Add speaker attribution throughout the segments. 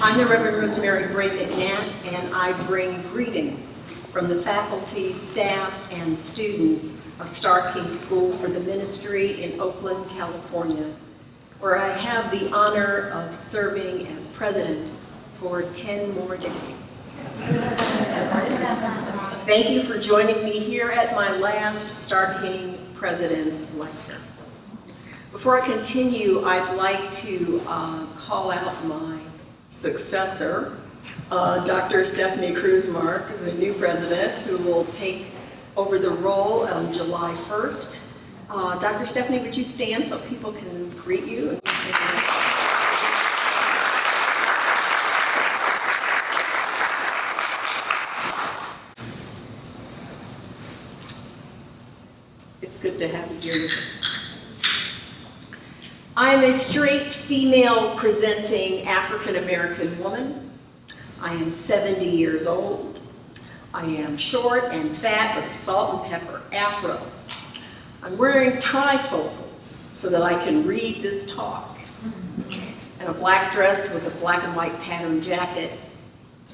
Speaker 1: I'm the Reverend Rosemary Bray McNatt, and I bring greetings from the faculty, staff, and students of Starr School for the Ministry in Oakland, California, where I have the honor of serving as president for 10 more decades. Thank you for joining me here at my last Starr King President's Lecture. Before I continue, I'd like to call out my successor, Dr. Stephanie Kruzmark, the new president, who will take over the role on July 1st. Dr. Stephanie, would you stand so people can greet you? And say it's good to have you here with us. I am a straight female presenting African-American woman. I am 70 years old. I am short and fat with a salt and pepper afro. I'm wearing trifocals so that I can read this talk, and a black dress with a black and white patterned jacket,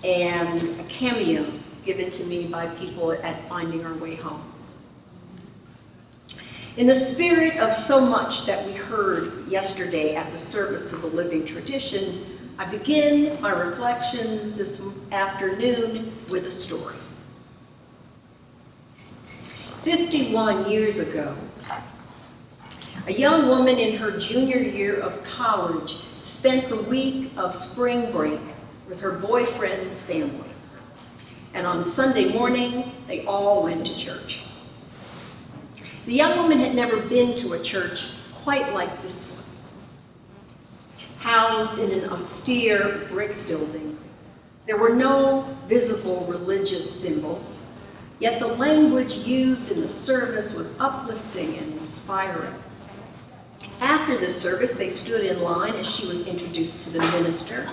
Speaker 1: and a cameo given to me by people at Finding Our Way Home. In the spirit of so much that we heard yesterday at the service of the Living Tradition, I begin my reflections this afternoon with a story. 51 years ago, a young woman in her junior year of college spent the week of spring break with her boyfriend's family. And on Sunday morning, they all went to church. The young woman had never been to a church quite like this one. Housed in an austere brick building, there were no visible religious symbols, yet the language used in the service was uplifting and inspiring. After the service, they stood in line as she was introduced to the minister,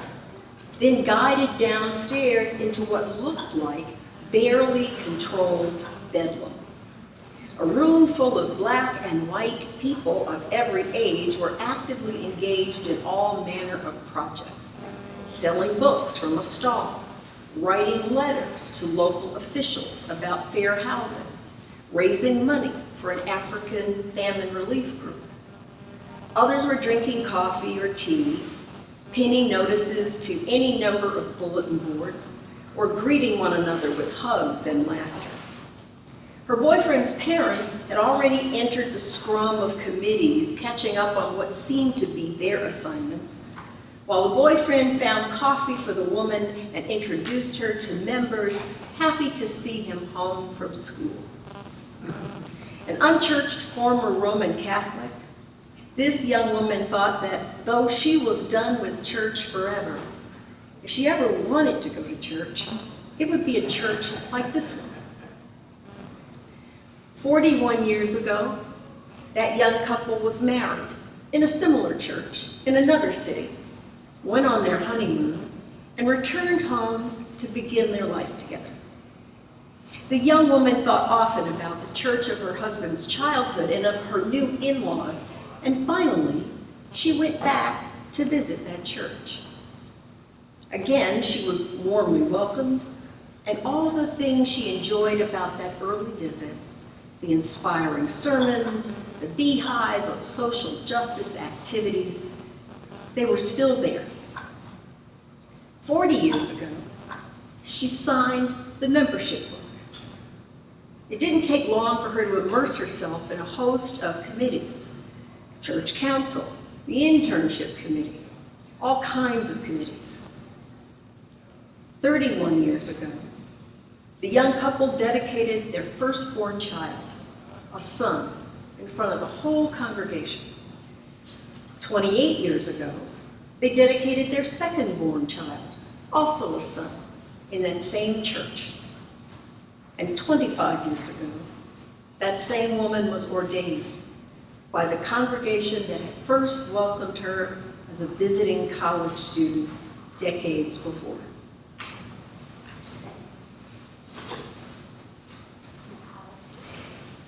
Speaker 1: then guided downstairs into what looked like barely controlled bedlam. A room full of black and white people of every age were actively engaged in all manner of projects, selling books from a stall, writing letters to local officials about fair housing, raising money for an African famine relief group. Others were drinking coffee or tea, pinning notices to any number of bulletin boards, or greeting one another with hugs and laughter. Her boyfriend's parents had already entered the scrum of committees, catching up on what seemed to be their assignments, while the boyfriend found coffee for the woman and introduced her to members happy to see him home from school. An unchurched former Roman Catholic, this young woman thought that though she was done with church forever, if she ever wanted to go to church, it would be a church like this one. 41 years ago, that young couple was married in a similar church in another city, went on their honeymoon, and returned home to begin their life together. The young woman thought often about the church of her husband's childhood and of her new in-laws, and finally, she went back to visit that church. Again, she was warmly welcomed, and all the things she enjoyed about that early visit, the inspiring sermons, the beehive of social justice activities, they were still there. 40 years ago, she signed the membership book. It didn't take long for her to immerse herself in a host of committees, church council, the internship committee, all kinds of committees. 31 years ago, the young couple dedicated their firstborn child, a son, in front of the whole congregation. 28 years ago, they dedicated their second-born child, also a son, in that same church. And 25 years ago, that same woman was ordained by the congregation that had first welcomed her as a visiting college student decades before.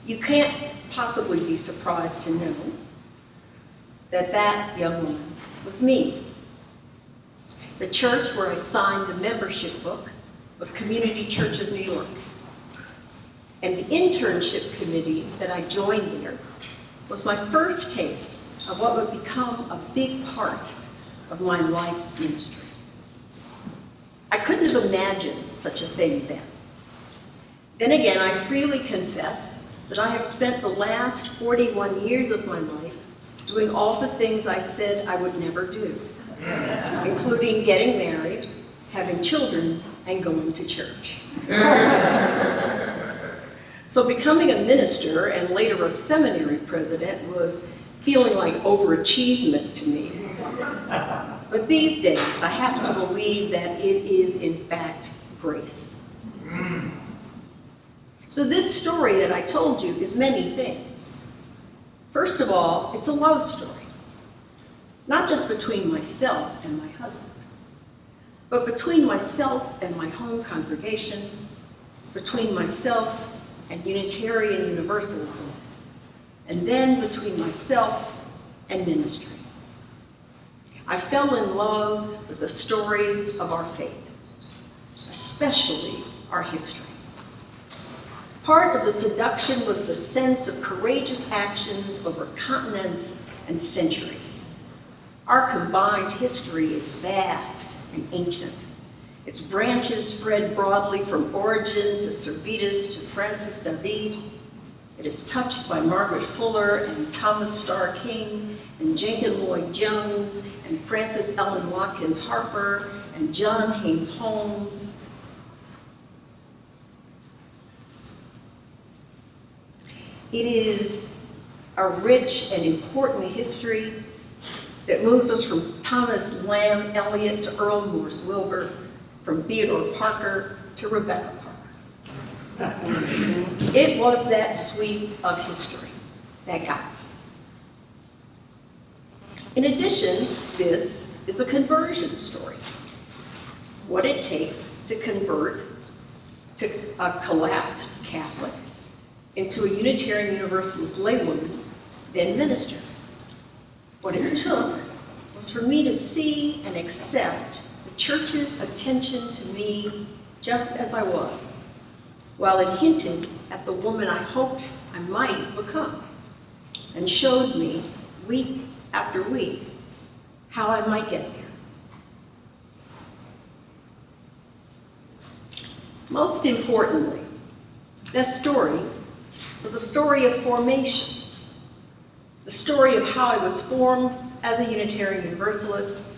Speaker 1: You can't possibly be surprised to know that that young woman was me. The church where I signed the membership book was Community Church of New York. And the internship committee that I joined there was my first taste of what would become a big part of my life's ministry. I couldn't have imagined such a thing then. Then again, I freely confess that I have spent the last 41 years of my life doing all the things I said I would never do, including getting married, having children, and going to church. So becoming a minister and later a seminary president was feeling like overachievement to me. But these days, I have to believe that it is in fact grace. So this story that I told you is many things. First of all, it's a love story. Not just between myself and my husband, but between myself and my home congregation, between myself and Unitarian Universalism, and then between myself and ministry. I fell in love with the stories of our faith, especially our history. Part of the seduction was the sense of courageous actions over continents and centuries. Our combined history is vast and ancient. Its branches spread broadly from Origen to Servetus to Francis David. It is touched by Margaret Fuller and Thomas Starr King and Jenkins Lloyd Jones and Frances Ellen Watkins Harper and John Haynes Holmes. It is a rich and important history that moves us from Thomas Lamb Eliot to Earl Morse Wilbur, from Theodore Parker to Rebecca Parker. It was that sweep of history that got me. In addition, this is a conversion story. What it takes to convert to a collapsed Catholic into a Unitarian Universalist laywoman, then minister. What it took was for me to see and accept the church's attention to me just as I was, while it hinted at the woman I hoped I might become, and showed me, week after week, how I might get there. Most importantly, that story was a story of formation, the story of how I was formed as a Unitarian Universalist,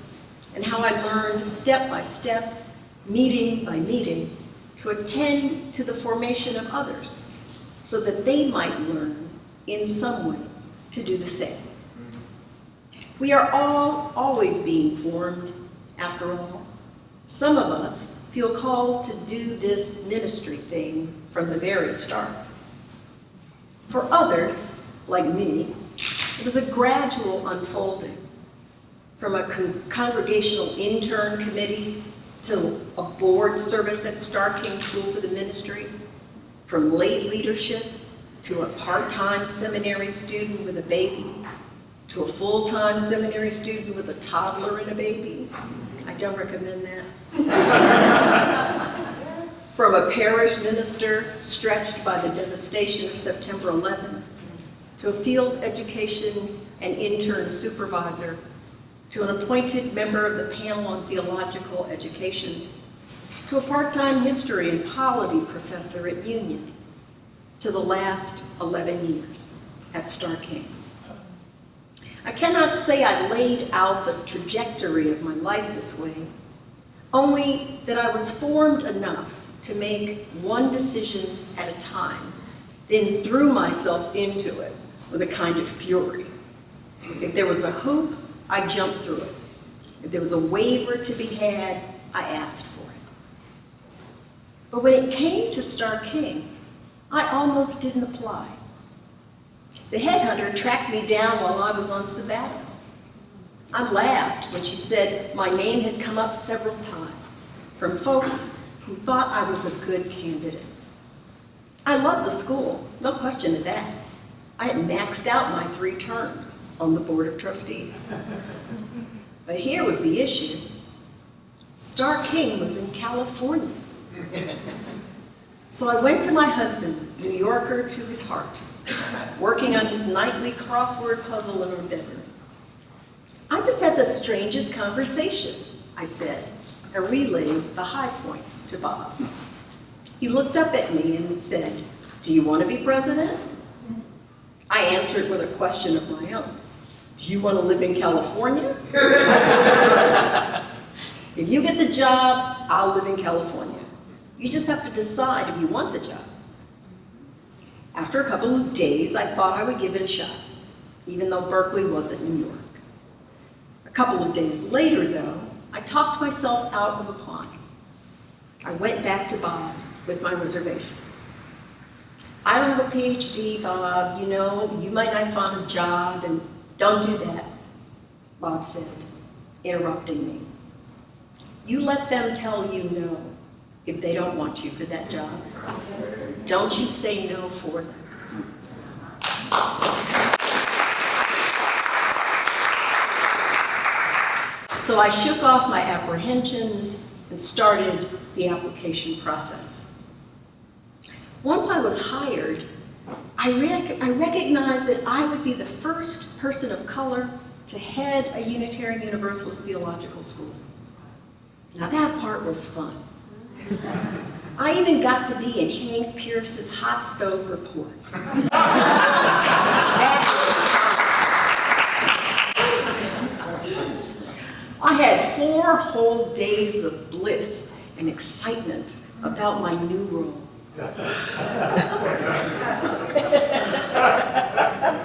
Speaker 1: and how I learned step by step, meeting by meeting, to attend to the formation of others, so that they might learn in some way to do the same. We are all always being formed, after all. Some of us feel called to do this ministry thing from the very start. For others, like me, it was a gradual unfolding, from a congregational intern committee to a board service at Starr King School for the Ministry, from lay leadership to a part-time seminary student with a baby, to a full-time seminary student with a toddler and a baby. I don't recommend that. From a parish minister stretched by the devastation of September 11th, to a field education and intern supervisor, to an appointed member of the panel on theological education, to a part-time history and polity professor at Union, to the last 11 years at Starr King. I cannot say I laid out the trajectory of my life this way, only that I was formed enough to make one decision at a time, then threw myself into it with a kind of fury. If there was a hoop, I jumped through it. If there was a waiver to be had, I asked for it. But when it came to Starr King, I almost didn't apply. The headhunter tracked me down while I was on sabbatical. I laughed when she said my name had come up several times from folks who thought I was a good candidate. I loved the school, no question of that. I had maxed out my 3 terms on the Board of Trustees. But here was the issue. Starr King was in California. So I went to my husband, New Yorker to his heart, working on his nightly crossword puzzle in our bedroom. I just had the strangest conversation, I said, and relayed the high points to Bob. He looked up at me and said, "Do you want to be president?" I answered with a question of my own. "Do you want to live in California?" If you get the job, I'll live in California. You just have to decide if you want the job. After a couple of days, I thought I would give it a shot, even though Berkeley wasn't New York. A couple of days later, though, I talked myself out of applying. I went back to Bob with my reservations. "I don't have a PhD, Bob. You know, you might not find a job, and don't do that," Bob said, interrupting me. "You let them tell you no if they don't want you for that job. Don't you say no for them." So I shook off my apprehensions and started the application process. Once I was hired, I recognized that I would be the first person of color to head a Unitarian Universalist theological school. Now that part was fun. I even got to be in Hank Pierce's hot stove report. I had 4 whole days of bliss and excitement about my new role.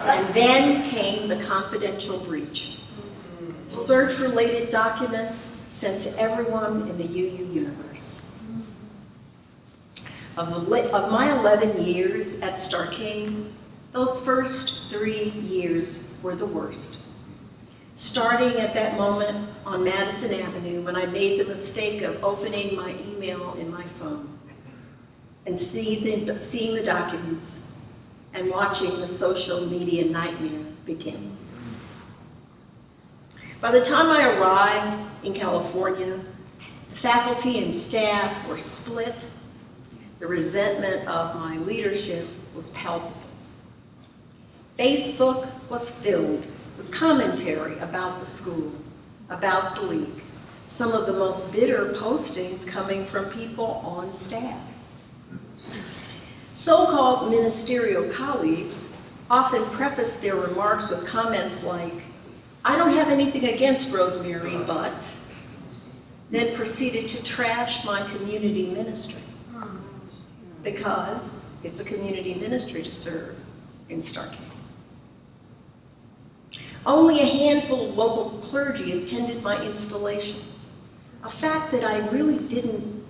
Speaker 1: And then came the confidential breach. Search-related documents sent to everyone in the UU universe. Of my 11 years at Starr King, those first 3 years were the worst. Starting at that moment on Madison Avenue when I made the mistake of opening my email in my phone and seeing the documents and watching the social media nightmare begin. By the time I arrived in California, the faculty and staff were split. The resentment of my leadership was palpable. Facebook was filled with commentary about the school, about the league, some of the most bitter postings coming from people on staff. So-called ministerial colleagues often prefaced their remarks with comments like, "I don't have anything against Rosemary, but," then proceeded to trash my community ministry because it's a community ministry to serve in Starr King. Only a handful of local clergy attended my installation, a fact that I really didn't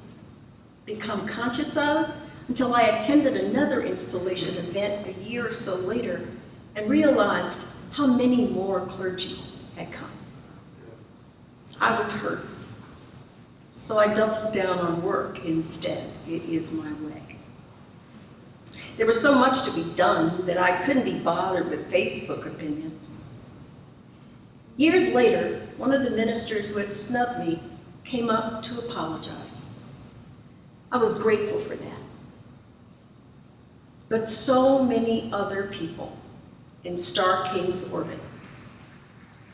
Speaker 1: become conscious of until I attended another installation event a year or so later and realized how many more clergy had come. I was hurt, so I doubled down on work instead. It is my way. There was so much to be done that I couldn't be bothered with Facebook opinions. Years later, one of the ministers who had snubbed me came up to apologize. I was grateful for that. But so many other people in Starr King's orbit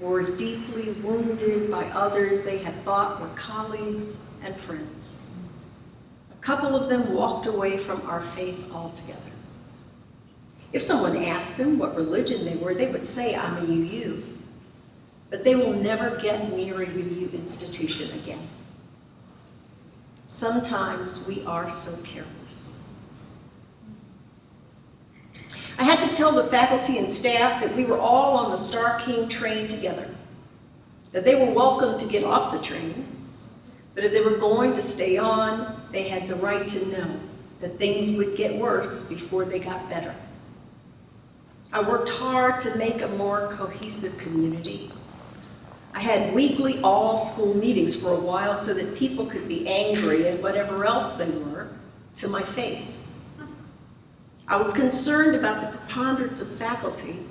Speaker 1: were deeply wounded by others they had thought were colleagues and friends. A couple of them walked away from our faith altogether. If someone asked them what religion they were, they would say, "I'm a UU." But they will never get near a UU institution again. Sometimes we are so careless. I had to tell the faculty and staff that we were all on the Starr King train together, that they were welcome to get off the train, but if they were going to stay on, they had the right to know that things would get worse before they got better. I worked hard to make a more cohesive community. I had weekly all-school meetings for a while so that people could be angry and whatever else they were to my face. I was concerned about the preponderance of faculty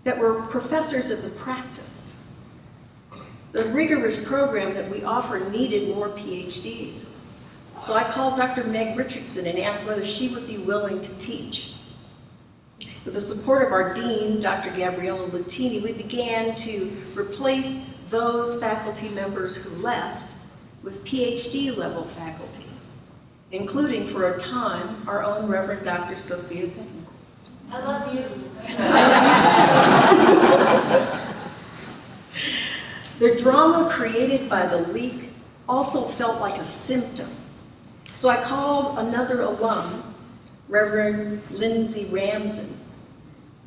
Speaker 1: that were professors of the practice. The rigorous program that we offered needed more PhDs. So I called Dr. Meg Richardson and asked whether she would be willing to teach. With the support of our dean, Dr. Gabriella Latini, we began to replace those faculty members who left with PhD level faculty, including for a time our own Reverend Dr. Sophia Benton.
Speaker 2: I love you.
Speaker 1: The drama created by the leak also felt like a symptom. So I called another alum, Reverend Lindy Ramsden,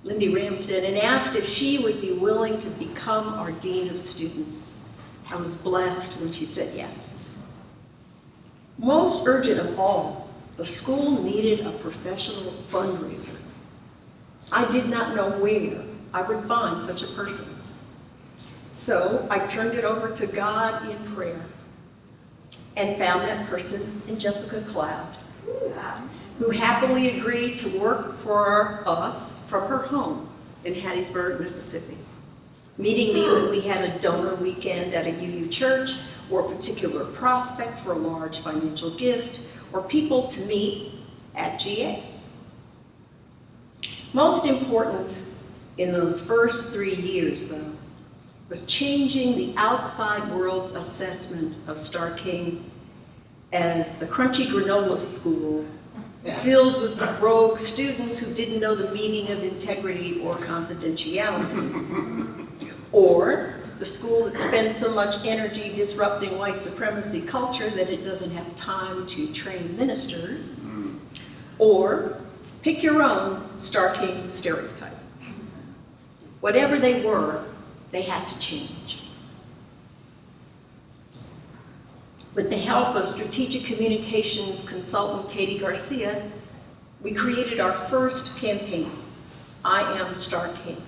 Speaker 1: and asked if she would be willing to become our Dean of Students. I was blessed when she said yes. Most urgent of all, the school needed a professional fundraiser. I did not know where I would find such a person. So I turned it over to God in prayer and found that person in Jessica Cloud, who happily agreed to work for us from her home in Hattiesburg, Mississippi, meeting me when we had a donor weekend at a UU church, or a particular prospect for a large financial gift, or people to meet at GA. Most important in those first 3 years, though, was changing the outside world's assessment of Starr King as the crunchy granola school filled with rogue students who didn't know the meaning of integrity or confidentiality. Or the school that spends so much energy disrupting white supremacy culture that it doesn't have time to train ministers. Or pick your own Starr King stereotype. Whatever they were, they had to change. With the help of strategic communications consultant Katie Garcia, we created our first campaign, I Am Starr King,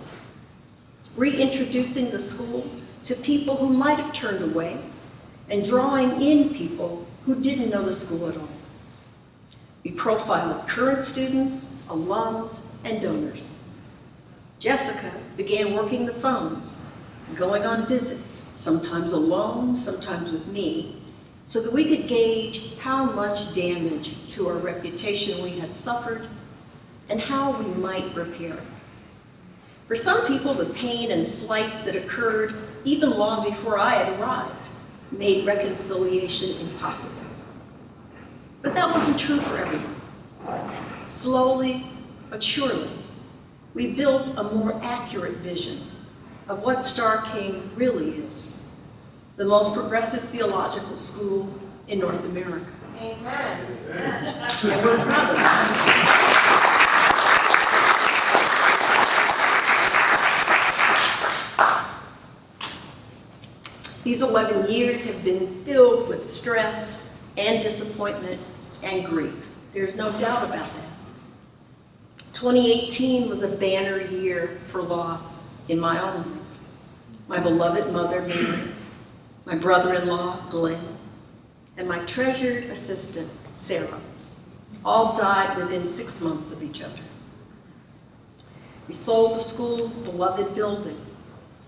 Speaker 1: reintroducing the school to people who might have turned away and drawing in people who didn't know the school at all. We profiled current students, alums, and donors. Jessica began working the phones, going on visits, sometimes alone, sometimes with me, so that we could gauge how much damage to our reputation we had suffered and how we might repair it. For some people, the pain and slights that occurred even long before I had arrived made reconciliation impossible. But that wasn't true for everyone. Slowly but surely, we built a more accurate vision of what Starr King really is, the most progressive theological school in North America.
Speaker 2: Amen.
Speaker 1: And we're proud of it. These 11 years have been filled with stress and disappointment and grief. There's no doubt about that. 2018 was a banner year for loss in my own life. My beloved mother, Mary, my brother-in-law, Glenn, and my treasured assistant, Sarah, all died within 6 months of each other. We sold the school's beloved building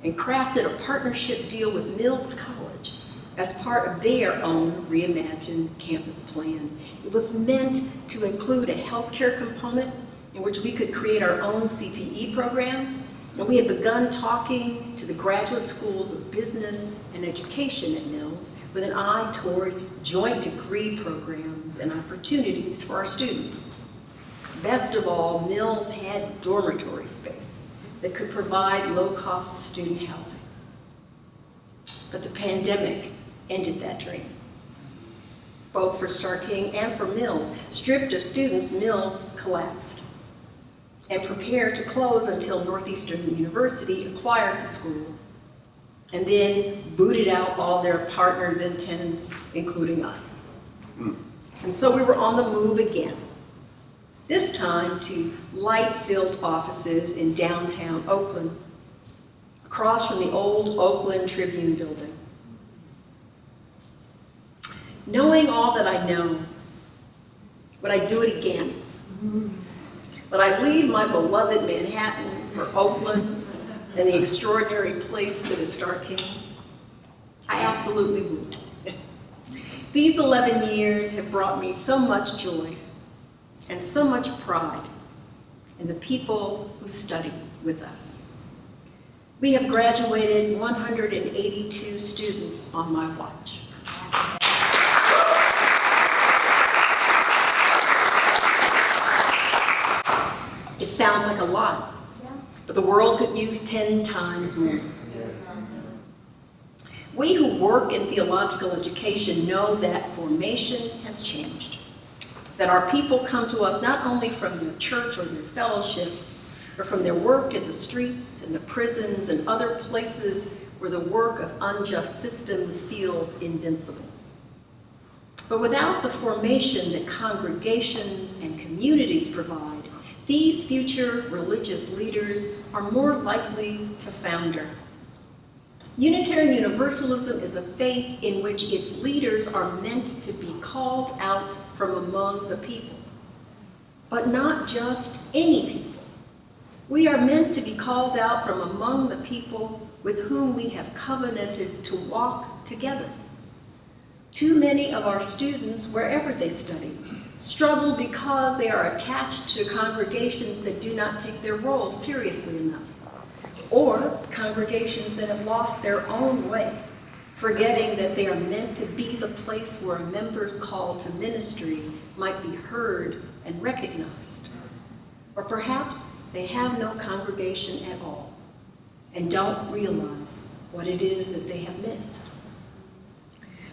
Speaker 1: and crafted a partnership deal with Mills College as part of their own reimagined campus plan. It was meant to include a healthcare component in which we could create our own CPE programs, and we had begun talking to the graduate schools of business and education at Mills with an eye toward joint degree programs and opportunities for our students. Best of all, Mills had dormitory space that could provide low-cost student housing. But the pandemic ended that dream. Both for Starr King and for Mills, stripped of students, Mills collapsed and prepared to close until Northeastern University acquired the school and then booted out all their partners and tenants, including us. And so we were on the move again, this time to light-filled offices in downtown Oakland, across from the old Oakland Tribune building. Knowing all that I know, would I do it again? Would I leave my beloved Manhattan for Oakland and the extraordinary place that is Starr King? I absolutely would. These 11 years have brought me so much joy and so much pride in the people who study with us. We have graduated 182 students on my watch. It sounds like a lot, but the world could use 10 times more. We who work in theological education know that formation has changed, that our people come to us not only from their church or their fellowship, but from their work in the streets and the prisons and other places where the work of unjust systems feels invincible. But without the formation that congregations and communities provide, these future religious leaders are more likely to founder. Unitarian Universalism is a faith in which its leaders are meant to be called out from among the people, but not just any people. We are meant to be called out from among the people with whom we have covenanted to walk together. Too many of our students, wherever they study, struggle because they are attached to congregations that do not take their role seriously enough, or congregations that have lost their own way, forgetting that they are meant to be the place where a member's call to ministry might be heard and recognized. Or perhaps they have no congregation at all and don't realize what it is that they have missed.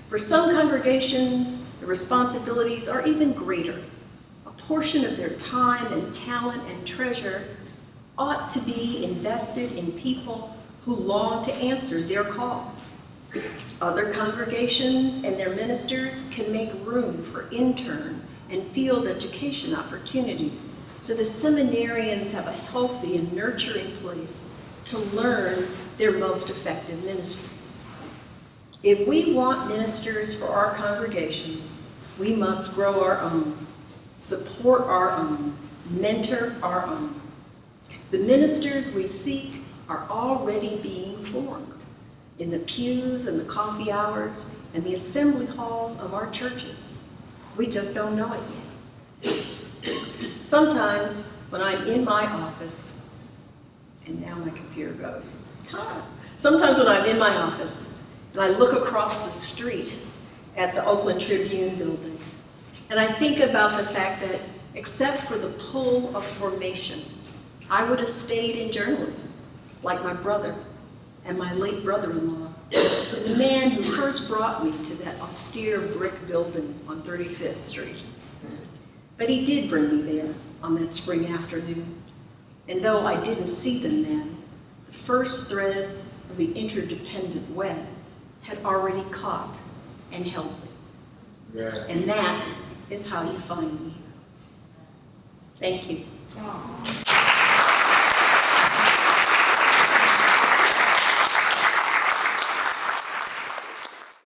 Speaker 1: For some congregations, the responsibilities are even greater. A portion of their time and talent and treasure ought to be invested in people who long to answer their call. Other congregations and their ministers can make room for intern and field education opportunities so the seminarians have a healthy and nurturing place to learn their most effective ministries. If we want ministers for our congregations, we must grow our own, support our own, mentor our own. The ministers we seek are already being formed in the pews and the coffee hours and the assembly halls of our churches. We just don't know it yet. Sometimes when I'm in my office, and now my computer goes, sometimes when I'm in my office and I look across the street at the Oakland Tribune building, and I think about the fact that except for the pull of formation, I would have stayed in journalism, like my brother and my late brother-in-law, the man who first brought me to that austere brick building on 35th Street. But he did bring me there on that spring afternoon, and though I didn't see them then, the first threads of the interdependent web had already caught and held me. Yeah. And that is how you find me. Thank you. Aww.